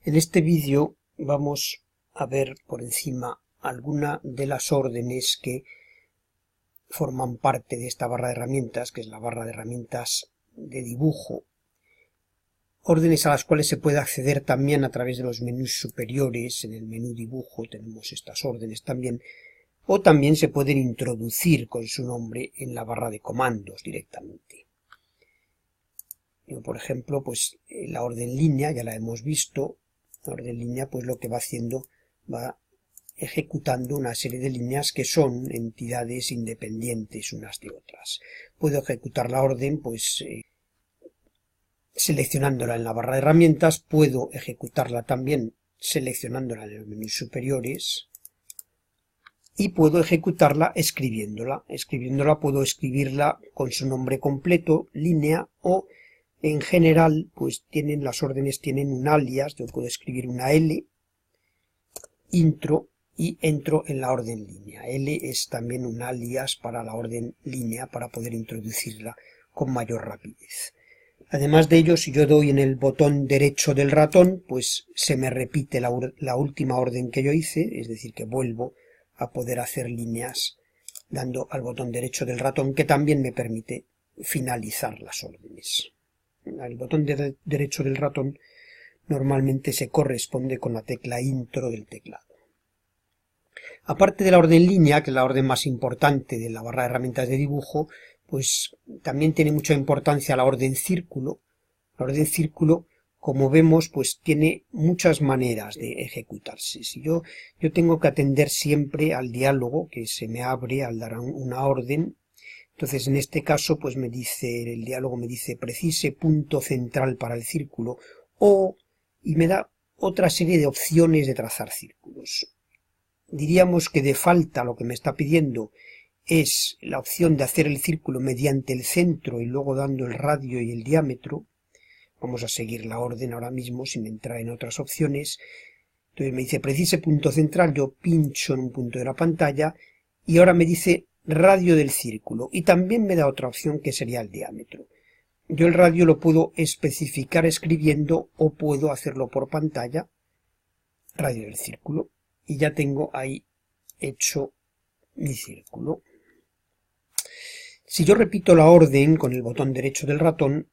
En este vídeo vamos a ver por encima alguna de las órdenes que forman parte de esta barra de herramientas, que es la barra de herramientas de dibujo. Órdenes a las cuales se puede acceder también a través de los menús superiores. En el menú dibujo tenemos estas órdenes también, o también se pueden introducir con su nombre en la barra de comandos directamente. Por ejemplo, pues la orden línea ya la hemos visto. La orden línea pues lo que va haciendo, va ejecutando una serie de líneas que son entidades independientes unas de otras. Puedo ejecutar la orden pues seleccionándola en la barra de herramientas, puedo ejecutarla también seleccionándola en los menús superiores y puedo ejecutarla escribiéndola. Escribiéndola puedo escribirla con su nombre completo, línea, o en general pues las órdenes tienen un alias. Yo puedo escribir una L, intro, y entro en la orden línea. L es también un alias para la orden línea para poder introducirla con mayor rapidez. Además de ello, si yo doy en el botón derecho del ratón, pues se me repite la última orden que yo hice, es decir, que vuelvo a poder hacer líneas dando al botón derecho del ratón, que también me permite finalizar las órdenes. El botón derecho del ratón normalmente se corresponde con la tecla intro del teclado. Aparte de la orden línea, que es la orden más importante de la barra de herramientas de dibujo, pues también tiene mucha importancia la orden círculo. La orden círculo, como vemos, pues tiene muchas maneras de ejecutarse. Si yo tengo que atender siempre al diálogo que se me abre al dar una orden. Entonces, en este caso, pues el diálogo me dice precise punto central para el círculo, y me da otra serie de opciones de trazar círculos. Diríamos que de falta lo que me está pidiendo es la opción de hacer el círculo mediante el centro y luego dando el radio y el diámetro. Vamos a seguir la orden ahora mismo sin entrar en otras opciones. Entonces me dice precise punto central, yo pincho en un punto de la pantalla y ahora me dice radio del círculo, y también me da otra opción que sería el diámetro. Yo el radio lo puedo especificar escribiendo o puedo hacerlo por pantalla, radio del círculo, y ya tengo ahí hecho mi círculo. Si yo repito la orden con el botón derecho del ratón,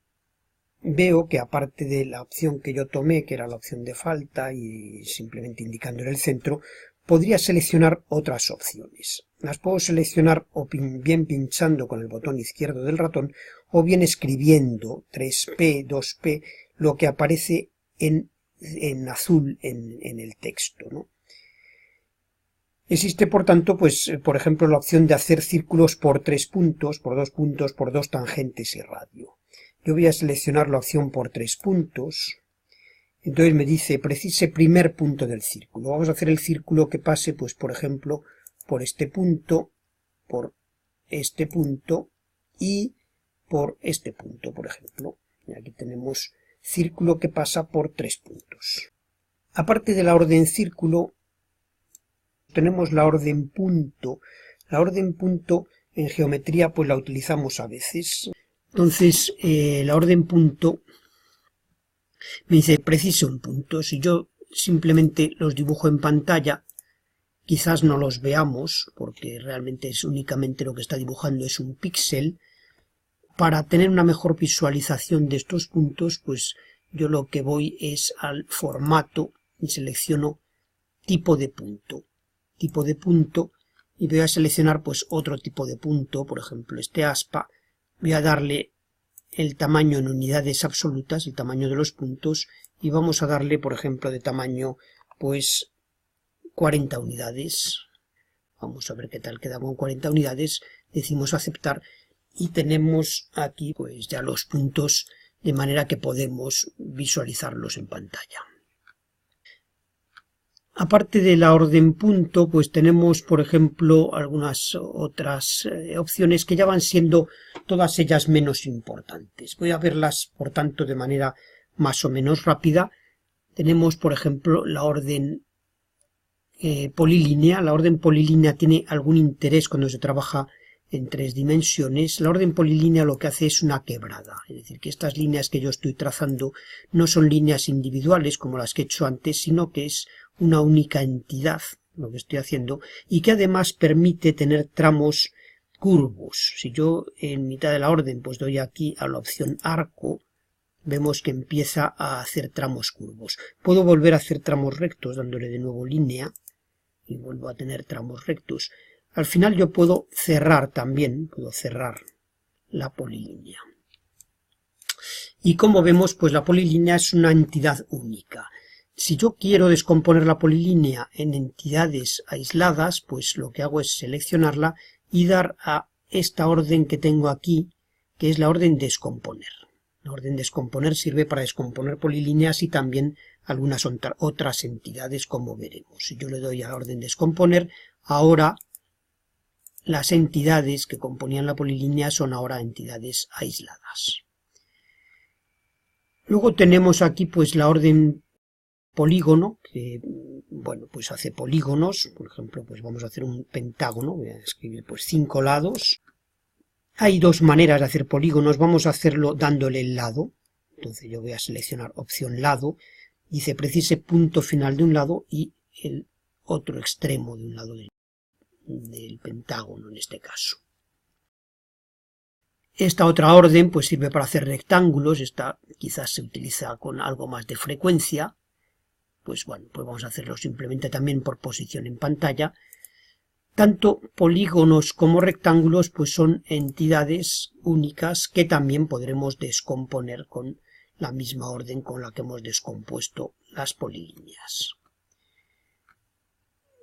veo que aparte de la opción que yo tomé, que era la opción de falta y simplemente indicando en el centro, podría seleccionar otras opciones. Las puedo seleccionar o bien pinchando con el botón izquierdo del ratón o bien escribiendo 3P, 2P, lo que aparece en azul en el texto, ¿no? Existe, por tanto, pues, por ejemplo, la opción de hacer círculos por 3 puntos, por 2 puntos, por 2 tangentes y radio. Yo voy a seleccionar la opción por 3 puntos. Entonces me dice precise primer punto del círculo. Vamos a hacer el círculo que pase, pues, por ejemplo, por este punto y por este punto, por ejemplo. Y aquí tenemos círculo que pasa por 3 puntos. Aparte de la orden círculo, tenemos la orden punto. La orden punto en geometría pues la utilizamos a veces. Entonces la orden punto me dice precise un punto. Si yo simplemente los dibujo en pantalla, quizás no los veamos porque realmente es únicamente lo que está dibujando es un píxel. Para tener una mejor visualización de estos puntos, pues yo lo que voy es al formato y selecciono tipo de punto. Y voy a seleccionar pues otro tipo de punto, por ejemplo este aspa. Voy a darle el tamaño en unidades absolutas, el tamaño de los puntos, y vamos a darle, por ejemplo, de tamaño pues 40 unidades. Vamos a ver qué tal queda con 40 unidades. Decimos aceptar y tenemos aquí pues ya los puntos de manera que podemos visualizarlos en pantalla. Aparte de la orden punto, pues tenemos, por ejemplo, algunas otras opciones que ya van siendo todas ellas menos importantes. Voy a verlas, por tanto, de manera más o menos rápida. Tenemos, por ejemplo, la orden polilínea. La orden polilínea tiene algún interés cuando se trabaja en 3 dimensiones, la orden polilínea lo que hace es una quebrada, es decir, que estas líneas que yo estoy trazando no son líneas individuales como las que he hecho antes, sino que es una única entidad lo que estoy haciendo, y que además permite tener tramos curvos. Si yo en mitad de la orden pues doy aquí a la opción arco, vemos que empieza a hacer tramos curvos. Puedo volver a hacer tramos rectos dándole de nuevo línea y vuelvo a tener tramos rectos. Al final yo puedo cerrar también, puedo cerrar la polilínea. Y como vemos, pues la polilínea es una entidad única. Si yo quiero descomponer la polilínea en entidades aisladas, pues lo que hago es seleccionarla y dar a esta orden que tengo aquí, que es la orden descomponer. La orden descomponer sirve para descomponer polilíneas y también algunas otras entidades, como veremos. Si yo le doy a la orden descomponer, ahora las entidades que componían la polilínea son ahora entidades aisladas. Luego tenemos aquí pues la orden polígono, que bueno, pues hace polígonos. Por ejemplo, pues vamos a hacer un pentágono, voy a escribir pues 5 lados. Hay 2 maneras de hacer polígonos, vamos a hacerlo dándole el lado. Entonces yo voy a seleccionar opción lado, dice precise punto final de un lado y el otro extremo de un lado del pentágono en este caso. Esta otra orden pues sirve para hacer rectángulos, esta quizás se utiliza con algo más de frecuencia. Pues bueno, pues vamos a hacerlo simplemente también por posición en pantalla. Tanto polígonos como rectángulos pues son entidades únicas que también podremos descomponer con la misma orden con la que hemos descompuesto las polilíneas.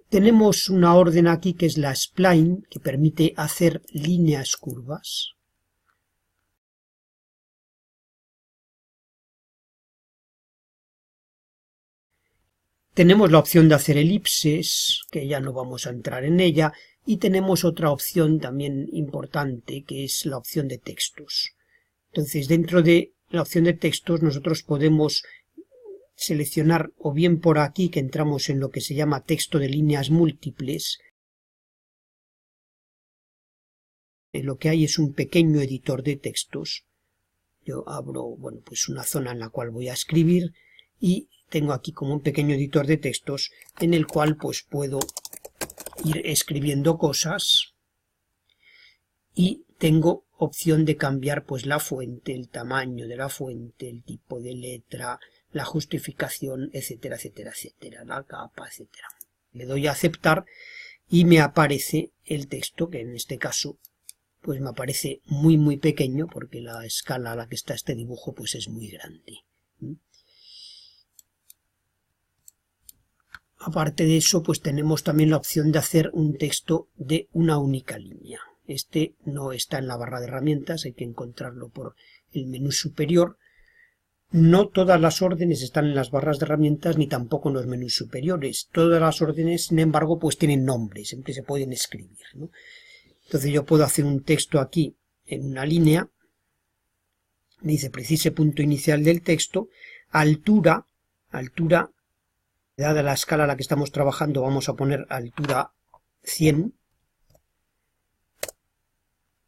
Tenemos una orden aquí que es la spline, que permite hacer líneas curvas. Tenemos la opción de hacer elipses, que ya no vamos a entrar en ella, y tenemos otra opción también importante, que es la opción de textos. Entonces, dentro de la opción de textos nosotros podemos seleccionar o bien por aquí, que entramos en lo que se llama texto de líneas múltiples. Lo que hay es un pequeño editor de textos. Yo abro, bueno, pues una zona en la cual voy a escribir y tengo aquí como un pequeño editor de textos en el cual pues puedo ir escribiendo cosas y tengo opción de cambiar pues la fuente, el tamaño de la fuente, el tipo de letra, la justificación, etcétera, etcétera, etcétera, la capa, etcétera. Le doy a aceptar y me aparece el texto, que en este caso pues me aparece muy pequeño porque la escala a la que está este dibujo pues es muy grande. Aparte de eso, pues tenemos también la opción de hacer un texto de una única línea. Este no está en la barra de herramientas, hay que encontrarlo por el menú superior. No todas las órdenes están en las barras de herramientas ni tampoco en los menús superiores. Todas las órdenes, sin embargo, pues tienen nombres, siempre se pueden escribir, ¿no? Entonces yo puedo hacer un texto aquí en una línea, me dice precise punto inicial del texto, altura, dada la escala a la que estamos trabajando, vamos a poner altura 100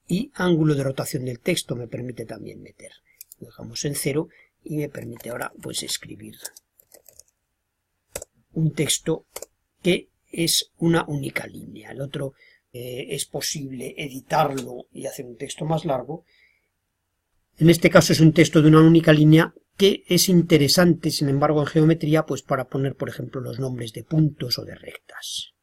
y ángulo de rotación del texto me permite también meter. Lo dejamos en 0 y me permite ahora pues escribir un texto que es una única línea. El otro es posible editarlo y hacer un texto más largo. En este caso es un texto de una única línea que es interesante, sin embargo, en geometría, pues para poner, por ejemplo, los nombres de puntos o de rectas.